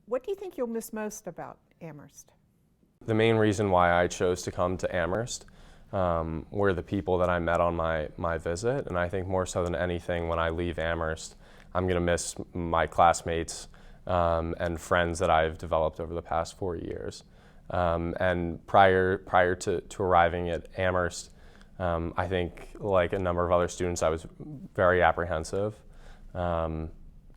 What do you think you'll miss most about Amherst? The main reason why I chose to come to Amherst were the people that I met on my visit, and I think more so than anything, when I leave Amherst, I'm going to miss my classmates and friends that I've developed over the past 4 years. And prior to arriving at Amherst, I think, like a number of other students, I was very apprehensive.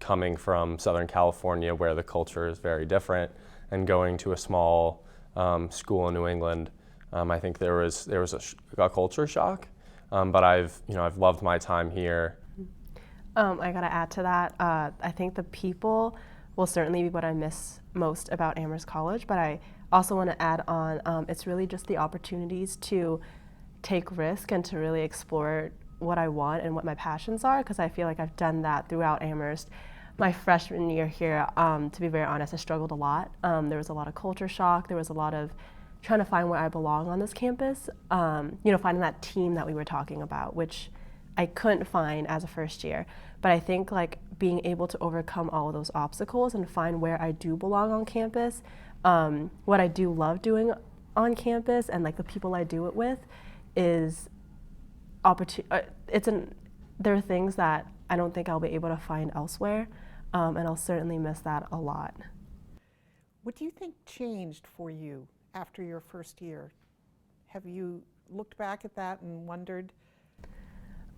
Coming from Southern California, where the culture is very different, and going to a small school in New England, I think there was a culture shock. But I've loved my time here. I gotta add to that. I think the people will certainly be what I miss most about Amherst College, but I also want to add on, it's really just the opportunities to take risk and to really explore what I want and what my passions are, because I feel like I've done that throughout Amherst. My freshman year here, to be very honest, I struggled a lot. There was a lot of culture shock. There was a lot of trying to find where I belong on this campus. Finding that team that we were talking about, which I couldn't find as a first year. But I think like being able to overcome all of those obstacles and find where I do belong on campus, what I do love doing on campus, and like the people I do it with, is there are things that I don't think I'll be able to find elsewhere, and I'll certainly miss that a lot. What do you think changed for you after your first year? Have you looked back at that and wondered?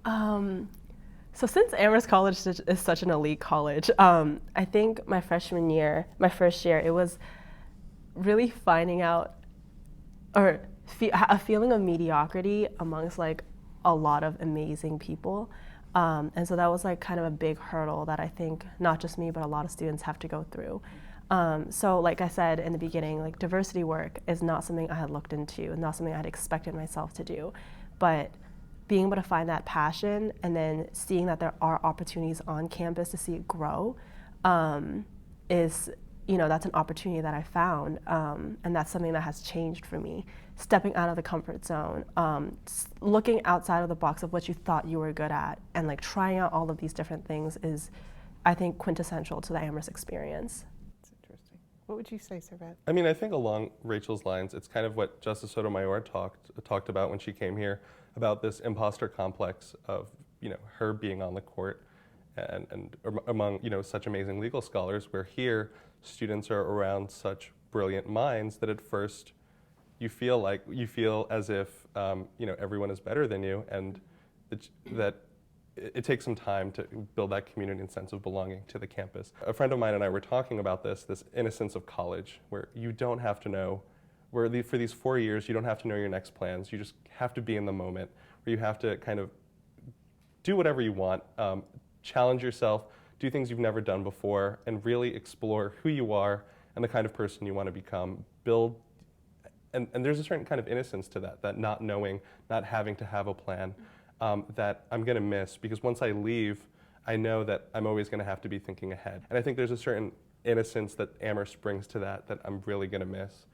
So since Amherst College is such an elite college, I think my first year, it was really finding out, or a feeling of mediocrity amongst like a lot of amazing people. And so that was like kind of a big hurdle that I think not just me, but a lot of students have to go through. So like I said in the beginning, like diversity work is not something I had looked into, and not something I had expected myself to do. But being able to find that passion and then seeing that there are opportunities on campus to see it grow is, that's an opportunity that I found, and that's something that has changed for me. Stepping out of the comfort zone, looking outside of the box of what you thought you were good at, and like trying out all of these different things is, I think, quintessential to the Amherst experience. That's interesting. What would you say, Servet? I mean, I think along Rachel's lines, it's kind of what Justice Sotomayor talked about when she came here, about this imposter complex of her being on the court and among such amazing legal scholars, where here students are around such brilliant minds that at first you feel as if everyone is better than you, and that it takes some time to build that community and sense of belonging to the campus. A friend of mine and I were talking about this innocence of college, where you don't have to know, for these 4 years, you don't have to know your next plans. You just have to be in the moment, where you have to kind of do whatever you want, challenge yourself, do things you've never done before, and really explore who you are and the kind of person you want to become. Build, and there's a certain kind of innocence to that not knowing, not having to have a plan, that I'm going to miss, because once I leave, I know that I'm always going to have to be thinking ahead. And I think there's a certain innocence that Amherst brings to that I'm really going to miss.